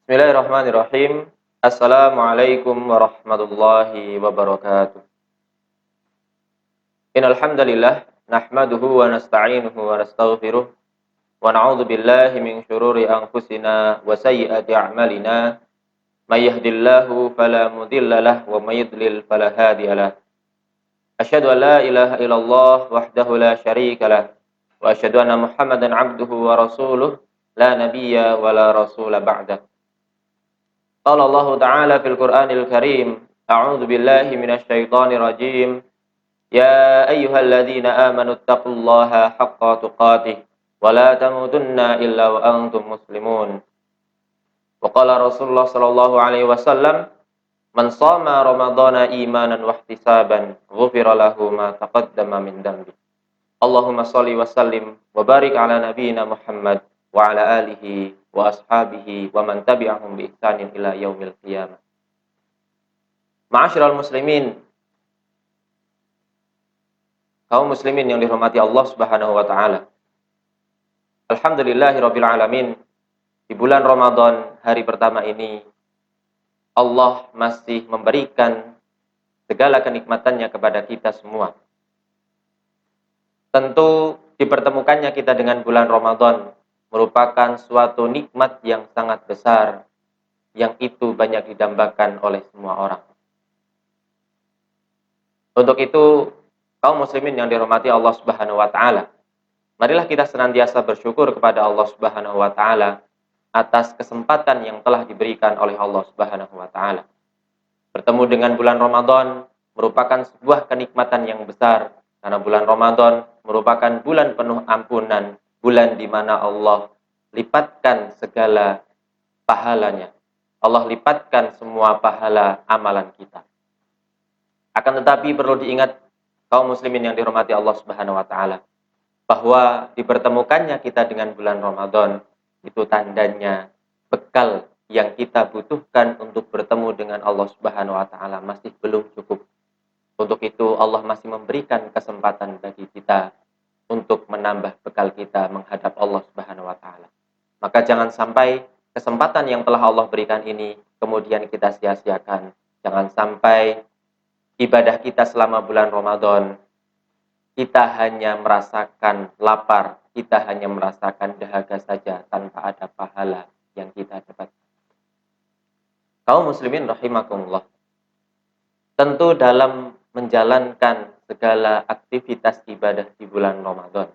Bismillahirrahmanirrahim. Assalamualaikum warahmatullahi wabarakatuh. Innal hamdalillah nahmaduhu wa nasta'inuhu wa nastaghfiruh wa na'udzu billahi min shururi anfusina wa sayyiati a'malina. May yahdihillahu fala mudilla lahu wa may yudlil fala hadiya lahu. Asyhadu an la ilaha illallah wahdahu la syarika lahu wa asyhadu anna Muhammadan 'abduhu wa rasuluh la nabiyya wa la rasula ba'dah. Qala Allah Ta'ala fil Qur'anil Karim, A'udzu billahi minasy syaithanir rajim. Ya ayyuhalladzina amanu taqullaha haqqa tuqatih wa la tamutunna illa wa antum muslimun. Wa qala Rasulullah sallallahu alaihi wasallam, man shama ramadhana imanan wa ihtisaban, ghufira lahu ma taqaddama min dhanbi. Allahumma shalli wa sallim wa barik ala nabiyyina Muhammad wa ala alihi wa ashabihi wa man tabi'ahum bi ihsanin ila yaumil qiyamah. Ma'asyiral muslimin, kaum muslimin yang dirahmati Allah Subhanahu wa taala. Alhamdulillahirabbil alamin. Di bulan Ramadan hari pertama ini Allah masih memberikan segala kenikmatannya kepada kita semua. Tentu dipertemukannya kita dengan bulan Ramadan merupakan suatu nikmat yang sangat besar, yang itu banyak didambakan oleh semua orang. Untuk itu, kaum muslimin yang dirahmati Allah Subhanahu wa taala, marilah kita senantiasa bersyukur kepada Allah Subhanahu wa taala atas kesempatan yang telah diberikan oleh Allah Subhanahu wa taala. Bertemu dengan bulan Ramadan merupakan sebuah kenikmatan yang besar, karena bulan Ramadan merupakan bulan penuh ampunan, bulan di mana Allah lipatkan segala pahalanya. Allah lipatkan semua pahala amalan kita. Akan tetapi perlu diingat kaum muslimin yang dirahmati Allah Subhanahu wa taala, bahwa dipertemukannya kita dengan bulan Ramadan itu tandanya bekal yang kita butuhkan untuk bertemu dengan Allah Subhanahu wa taala masih belum cukup. Untuk itu Allah masih memberikan kesempatan bagi kita untuk menambah bekal kita menghadap Allah Subhanahu wa taala. Maka jangan sampai kesempatan yang telah Allah berikan ini kemudian kita sia-siakan. Jangan sampai ibadah kita selama bulan Ramadan kita hanya merasakan lapar, kita hanya merasakan dahaga saja tanpa ada pahala yang kita dapat. Kaum muslimin rahimakumullah. Tentu dalam menjalankan segala aktivitas ibadah di bulan Ramadan,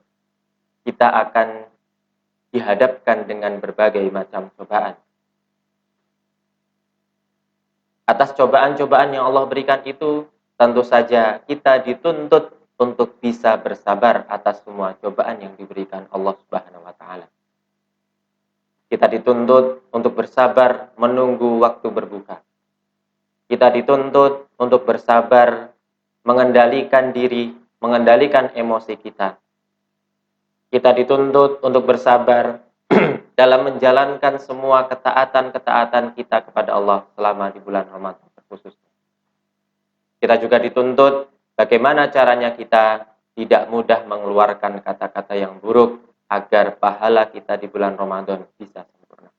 kita akan dihadapkan dengan berbagai macam cobaan. Atas cobaan-cobaan yang Allah berikan itu, tentu saja kita dituntut untuk bisa bersabar atas semua cobaan yang diberikan Allah Subhanahu wa taala. Kita dituntut untuk bersabar menunggu waktu berbuka. Kita dituntut untuk bersabar mengendalikan diri, mengendalikan emosi kita. Kita dituntut untuk bersabar dalam menjalankan semua ketaatan-ketaatan kita kepada Allah selama di bulan Ramadan khususnya. Kita juga dituntut bagaimana caranya kita tidak mudah mengeluarkan kata-kata yang buruk agar pahala kita di bulan Ramadan bisa sempurna.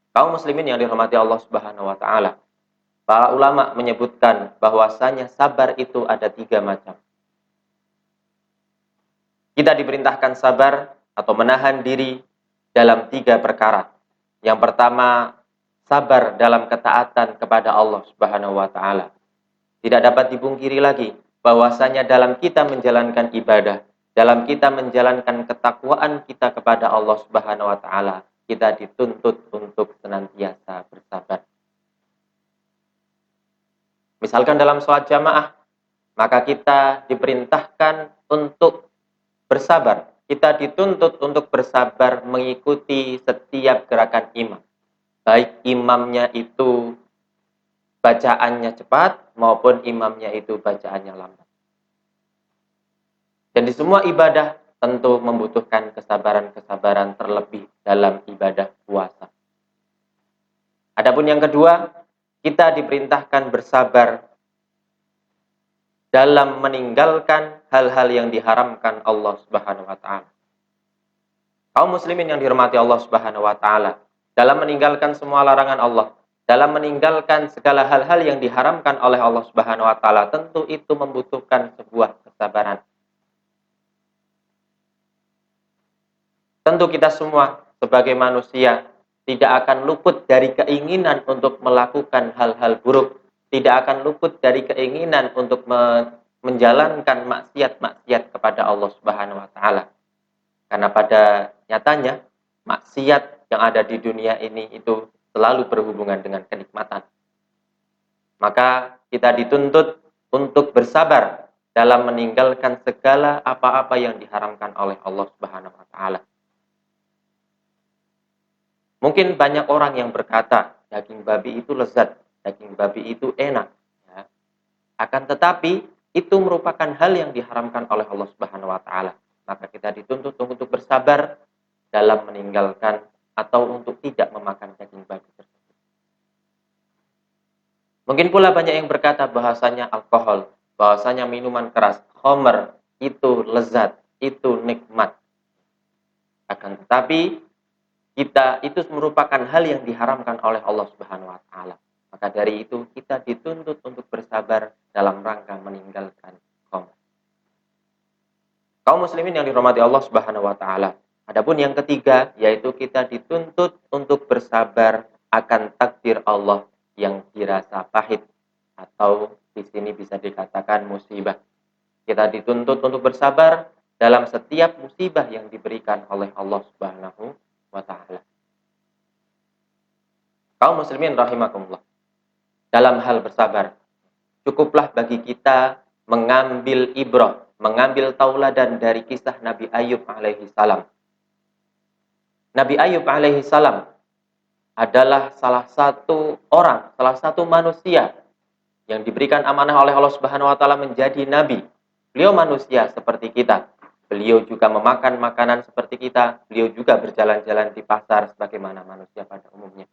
Kaum muslimin yang dirahmati Allah Subhanahu wa taala, para ulama menyebutkan bahwasanya sabar itu ada 3 macam. Kita diperintahkan sabar atau menahan diri dalam 3 perkara. Yang pertama, sabar dalam ketaatan kepada Allah Subhanahu wa taala. Tidak dapat dipungkiri lagi bahwasanya dalam kita menjalankan ibadah, dalam kita menjalankan ketakwaan kita kepada Allah Subhanahu wa taala, kita dituntut untuk senantiasa bersabar. Misalkan dalam sholat jamaah, maka kita diperintahkan untuk bersabar. Kita dituntut untuk bersabar mengikuti setiap gerakan imam. Baik imamnya itu bacaannya cepat maupun imamnya itu bacaannya lambat. Dan di semua ibadah tentu membutuhkan kesabaran-kesabaran terlebih dalam ibadah puasa. Adapun yang kedua, kita diperintahkan bersabar dalam meninggalkan hal-hal yang diharamkan Allah Subhanahu wa taala. Kaum muslimin yang dirahmati Allah Subhanahu wa taala, dalam meninggalkan semua larangan Allah, dalam meninggalkan segala hal-hal yang diharamkan oleh Allah Subhanahu wa taala, tentu itu membutuhkan sebuah kesabaran. Tentu kita semua sebagai manusia tidak akan luput dari keinginan untuk melakukan hal-hal buruk, tidak akan luput dari keinginan untuk menjalankan maksiat-maksiat kepada Allah Subhanahu wa taala. Karena pada nyatanya maksiat yang ada di dunia ini itu selalu berhubungan dengan kenikmatan. Maka kita dituntut untuk bersabar dalam meninggalkan segala apa-apa yang diharamkan oleh Allah Subhanahu wa taala. Mungkin banyak orang yang berkata, daging babi itu lezat, daging babi itu enak. Ya. Akan tetapi, itu merupakan hal yang diharamkan oleh Allah Subhanahu wa taala. Maka kita dituntut untuk bersabar dalam meninggalkan atau untuk tidak memakan daging babi tersebut. Mungkin pula banyak yang berkata bahwasanya alkohol, bahwasanya minuman keras, khamr, itu lezat, itu nikmat. Akan tetapi, kita itu merupakan hal yang diharamkan oleh Allah Subhanahu wa taala. Maka dari itu kita dituntut untuk bersabar dalam rangka meninggalkan khamr. Kaum muslimin yang dirahmati Allah Subhanahu wa taala. Adapun yang ketiga yaitu kita dituntut untuk bersabar akan takdir Allah yang dirasa pahit atau di sini bisa dikatakan musibah. Kita dituntut untuk bersabar dalam setiap musibah yang diberikan oleh Allah Subhanahu wa ta'ala. Kaum muslimin rahimakumullah. Dalam hal bersabar, cukuplah bagi kita mengambil ibrah, mengambil tauladan dari kisah Nabi Ayub alaihi salam. Nabi Ayub alaihi salam adalah salah satu orang, salah satu manusia yang diberikan amanah oleh Allah Subhanahu wa taala menjadi nabi. Beliau manusia seperti kita. Beliau juga memakan makanan seperti kita. Beliau juga berjalan-jalan di pasar sebagaimana manusia pada umumnya.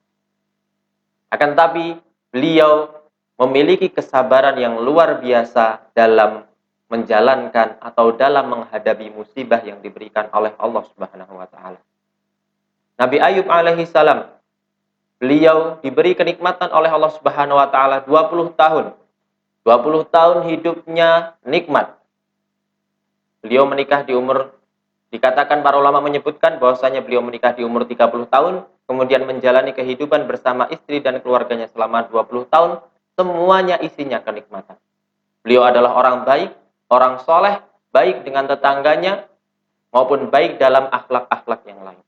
Akan tetapi, beliau memiliki kesabaran yang luar biasa dalam menjalankan atau dalam menghadapi musibah yang diberikan oleh Allah Subhanahu wa taala. Nabi Ayub alaihi salam, beliau diberi kenikmatan oleh Allah Subhanahu wa taala 20 tahun. 20 tahun hidupnya nikmat. Beliau menikah di umur, dikatakan para ulama menyebutkan bahwasanya beliau menikah di umur 30 tahun, kemudian menjalani kehidupan bersama istri dan keluarganya selama 20 tahun, semuanya isinya kenikmatan. Beliau adalah orang baik, orang soleh, baik dengan tetangganya, maupun baik dalam akhlak-akhlak yang lain.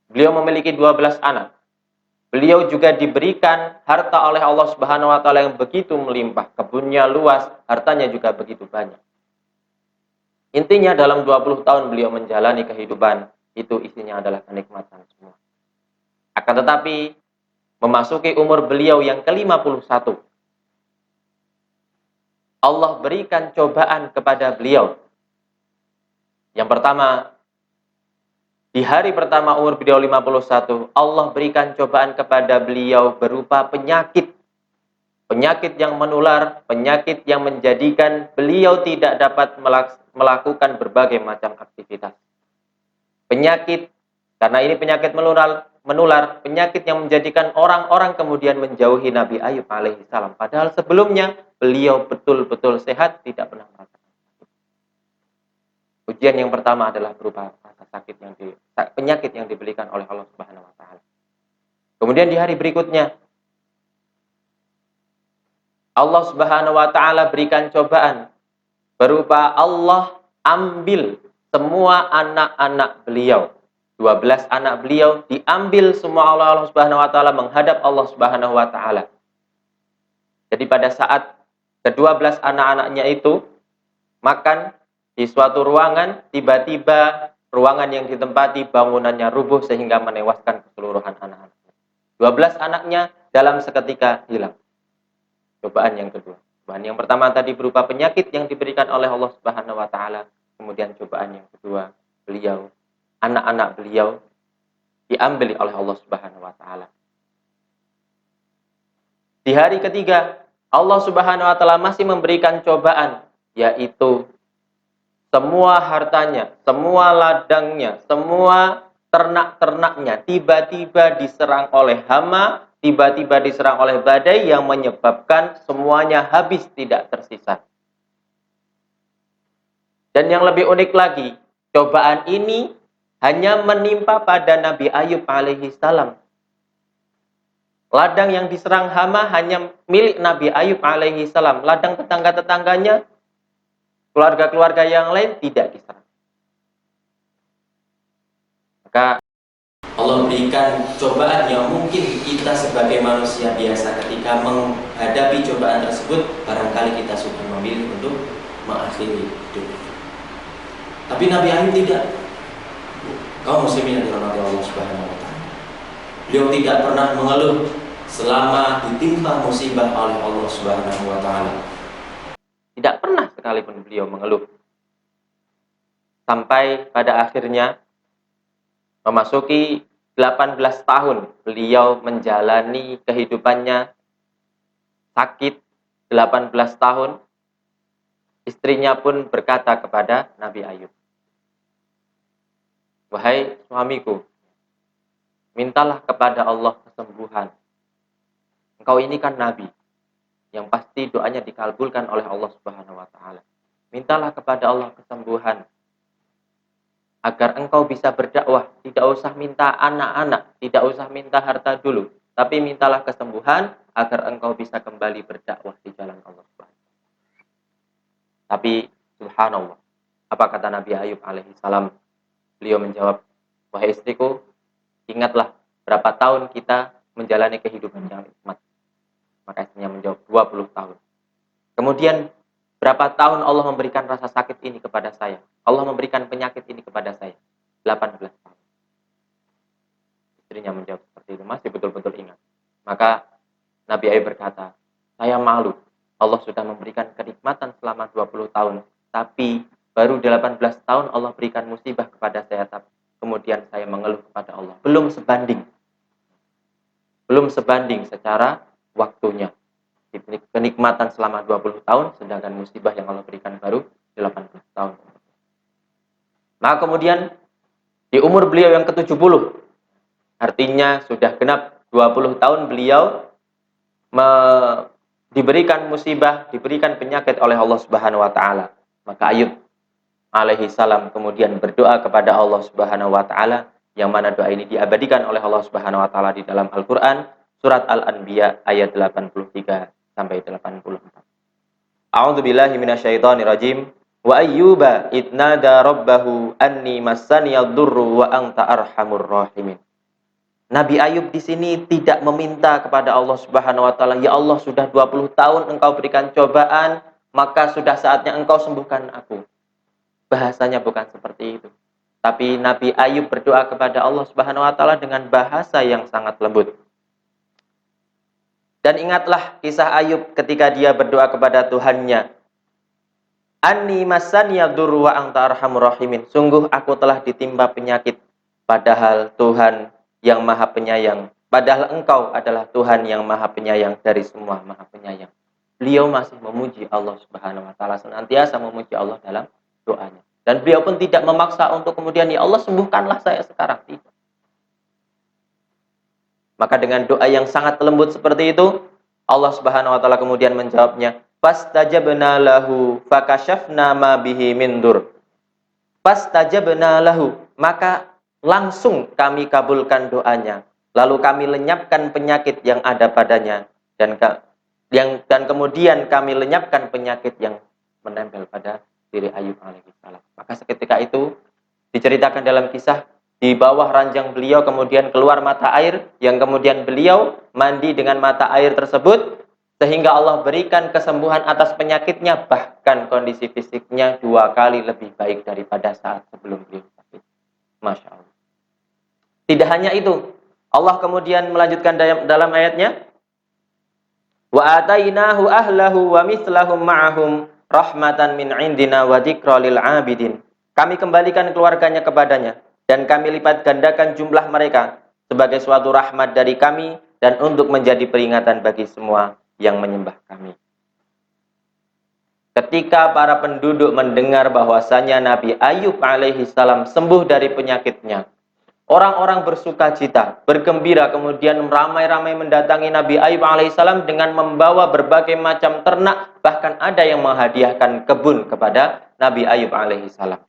Beliau memiliki 12 anak. Beliau juga diberikan harta oleh Allah Subhanahu wa taala yang begitu melimpah, kebunnya luas, hartanya juga begitu banyak. Intinya dalam 20 tahun beliau menjalani kehidupan, itu isinya adalah kenikmatan semua. Akan tetapi, memasuki umur beliau yang ke-51, Allah berikan cobaan kepada beliau. Yang pertama, di hari pertama umur beliau 51, Allah berikan cobaan kepada beliau berupa penyakit. Penyakit yang menular, penyakit yang menjadikan beliau tidak dapat melakukan berbagai macam aktivitas. Penyakit, karena ini penyakit menular, penyakit yang menjadikan orang-orang kemudian menjauhi Nabi Ayub alaihi salam. Padahal sebelumnya beliau betul-betul sehat, tidak pernah merasakan. Ujian yang pertama adalah berupa rasa sakit penyakit yang diberikan oleh Allah Subhanahu wa taala. Kemudian di hari berikutnya Allah Subhanahu wa taala berikan cobaan berupa Allah ambil semua anak-anak beliau. 12 anak beliau diambil semua oleh Allah Subhanahu wa taala menghadap Allah Subhanahu wa taala. Jadi pada saat ke-12 anak-anaknya itu makan di suatu ruangan, tiba-tiba ruangan yang ditempati bangunannya rubuh sehingga menewaskan keseluruhan anak-anaknya. 12 anaknya dalam seketika hilang. Cobaan yang kedua. Cobaan yang pertama tadi berupa penyakit yang diberikan oleh Allah Subhanahu wa taala. Kemudian cobaan yang kedua, anak-anak beliau diambil oleh Allah Subhanahu wa taala. Di hari ketiga, Allah Subhanahu wa taala masih memberikan cobaan, yaitu semua hartanya, semua ladangnya, semua ternak-ternaknya tiba-tiba diserang oleh hama, tiba-tiba diserang oleh badai yang menyebabkan semuanya habis tidak tersisa. Dan yang lebih unik lagi, cobaan ini hanya menimpa pada Nabi Ayub alaihi salam. Ladang yang diserang hama hanya milik Nabi Ayub alaihi salam. Ladang tetangga-tetangganya, keluarga-keluarga yang lain tidak diserang. Maka Allah berikan cobaan yang mungkin kita sebagai manusia biasa ketika menghadapi cobaan tersebut, barangkali kita sudah memilih untuk mengakhiri hidup. Tapi Nabi Ayub tidak. Kaum muslimin yang dirahmati Allah Subhanahu wa taala. Beliau tidak pernah mengeluh selama ditimpa musibah oleh Allah Subhanahu wa taala. Tidak pernah sekalipun beliau mengeluh. Sampai pada akhirnya memasuki 18 tahun beliau menjalani kehidupannya sakit 18 tahun. Istrinya pun berkata kepada Nabi Ayub, "Wahai suamiku, mintalah kepada Allah kesembuhan. Engkau ini kan nabi, yang pasti doanya dikabulkan oleh Allah Subhanahu wa taala. Mintalah kepada Allah kesembuhan agar engkau bisa berdakwah, tidak usah minta anak-anak, tidak usah minta harta dulu, tapi mintalah kesembuhan agar engkau bisa kembali berdakwah di jalan Allah Subhanahu." Tapi subhanallah, apa kata Nabi Ayub alaihi salam? Beliau menjawab, "Wahai istriku, ingatlah berapa tahun kita menjalani kehidupan yang nikmat." Maka istrinya menjawab, 20 tahun. Kemudian, berapa tahun Allah memberikan rasa sakit ini kepada saya? Allah memberikan penyakit ini kepada saya? 18 tahun. Istrinya menjawab seperti itu, masih betul-betul ingat. Maka Nabi Ayub berkata, "Saya malu. Allah sudah memberikan kenikmatan selama 20 tahun. Tapi baru 18 tahun Allah berikan musibah kepada saya. Kemudian saya mengeluh kepada Allah. Belum sebanding. Belum sebanding secara waktunya. Kenikmatan selama 20 tahun, sedangkan musibah yang Allah berikan baru 18 tahun. Maka kemudian di umur beliau yang ke-70, artinya sudah genap 20 tahun beliau diberikan musibah, diberikan penyakit oleh Allah Subhanahu wa taala. Maka Ayub alaihi salam kemudian berdoa kepada Allah Subhanahu wa taala, yang mana doa ini diabadikan oleh Allah Subhanahu wa taala di dalam Al-Qur'an, surat Al-Anbiya ayat 83 sampai 84. A'udzu billahi minasyaitonir rajim. Wa ayyuba idnada rabbahu anni massaniyad durru wa anta arhamur rahimin. Nabi Ayub di sini tidak meminta kepada Allah Subhanahu wa taala, "Ya Allah, sudah 20 tahun engkau berikan cobaan, maka sudah saatnya engkau sembuhkan aku." Bahasanya bukan seperti itu. Tapi Nabi Ayub berdoa kepada Allah Subhanahu wa taala dengan bahasa yang sangat lembut. Dan ingatlah kisah Ayub ketika dia berdoa kepada Tuhannya, "Anni massaniya durru wa anta arhamur rahimin." Sungguh aku telah ditimpa penyakit, padahal Tuhan yang Maha Penyayang. Padahal engkau adalah Tuhan yang Maha Penyayang dari semua Maha Penyayang. Beliau masih memuji Allah Subhanahu wa taala, senantiasa memuji Allah dalam doanya. Dan beliau pun tidak memaksa untuk kemudian, "Ya Allah, sembuhkanlah saya sekarang." Tidak. Maka dengan doa yang sangat lembut seperti itu, Allah Subhanahu wa taala kemudian menjawabnya, "Fastajabna lahu fakashafna ma bihi min dur." Fastajabna lahu, maka langsung kami kabulkan doanya, lalu kami lenyapkan penyakit yang ada padanya, dan kemudian kami lenyapkan penyakit yang menempel pada diri Ayub alaihissalam. Maka seketika itu diceritakan dalam kisah, di bawah ranjang beliau kemudian keluar mata air, yang kemudian beliau mandi dengan mata air tersebut, sehingga Allah berikan kesembuhan atas penyakitnya, bahkan kondisi fisiknya 2 kali lebih baik daripada saat sebelum beliau sakit. Masya Allah. Tidak hanya itu, Allah kemudian melanjutkan dalam ayatnya, "Wa atainahu ahlahu wa mithlahum ma'ahum rahmatan min indina wa dzikra lil 'abidin." Kami kembalikan keluarganya kepadanya, dan kami lipat gandakan jumlah mereka sebagai suatu rahmat dari kami dan untuk menjadi peringatan bagi semua yang menyembah kami. Ketika para penduduk mendengar bahwasanya Nabi Ayub alaihi salam sembuh dari penyakitnya, Orang-orang bersuka cita, bergembira, kemudian ramai-ramai mendatangi Nabi Ayub alaihissalam dengan membawa berbagai macam ternak, bahkan ada yang menghadiahkan kebun kepada Nabi Ayub alaihissalam.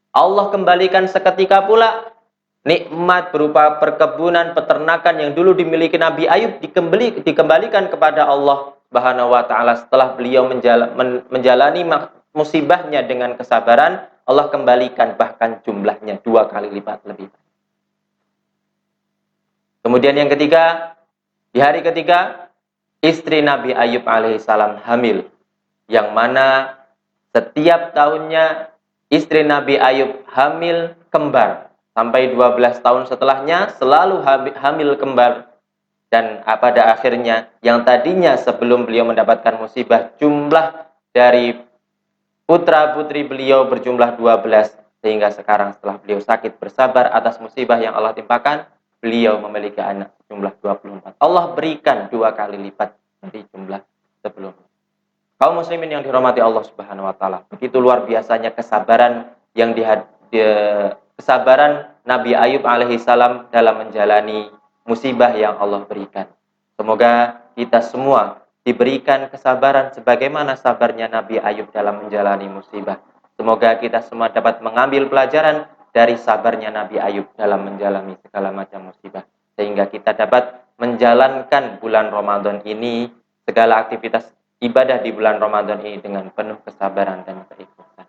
Allah kembalikan seketika pula nikmat berupa perkebunan, peternakan yang dulu dimiliki Nabi Ayub dikembalikan kepada Allah Subhanahu wa taala setelah beliau menjalani musibahnya dengan kesabaran. Allah kembalikan bahkan jumlahnya 2 kali lipat lebih. Kemudian yang ketiga, di hari ketiga, istri Nabi Ayub alaihissalam hamil, yang mana setiap tahunnya istri Nabi Ayub hamil kembar. Sampai 12 tahun setelahnya selalu hamil kembar. Dan pada akhirnya yang tadinya sebelum beliau mendapatkan musibah jumlah dari putra-putri beliau berjumlah 12. Sehingga sekarang setelah beliau sakit bersabar atas musibah yang Allah timpakan, beliau memiliki anak jumlah 24. Allah berikan 2 kali lipat dari jumlah sebelumnya. Kaum muslimin yang dirahmati Allah Subhanahu wa taala, begitu luar biasanya kesabaran yang kesabaran Nabi Ayub alaihissalam dalam menjalani musibah yang Allah berikan. Semoga kita semua diberikan kesabaran sebagaimana sabarnya Nabi Ayub dalam menjalani musibah. Semoga kita semua dapat mengambil pelajaran dari sabarnya Nabi Ayub dalam menjalani segala macam musibah, sehingga kita dapat menjalankan bulan Ramadan ini, segala aktivitas ibadah di bulan Ramadan ini dengan penuh kesabaran dan keikhlasan.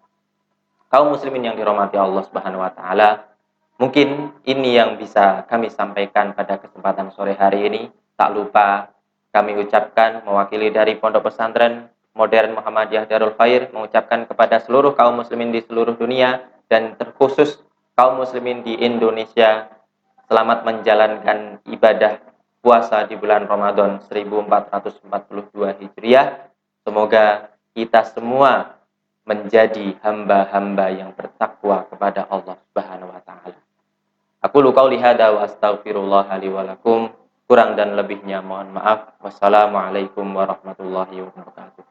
Kaum muslimin yang dirahmati Allah Subhanahu wa taala, mungkin ini yang bisa kami sampaikan pada kesempatan sore hari ini. Tak lupa kami ucapkan mewakili dari Pondok Pesantren Modern Muhammadiyah Darul Khair, mengucapkan kepada seluruh kaum muslimin di seluruh dunia dan terkhusus kaum muslimin di Indonesia, selamat menjalankan ibadah puasa di bulan Ramadan 1442 Hijriah. Semoga kita semua menjadi hamba-hamba yang bertakwa kepada Allah Subhanahu wa taala. Aku qauli hada wa astaghfirullah li wa lakum. Kurang dan lebihnya mohon maaf. Wassalamualaikum warahmatullahi wabarakatuh.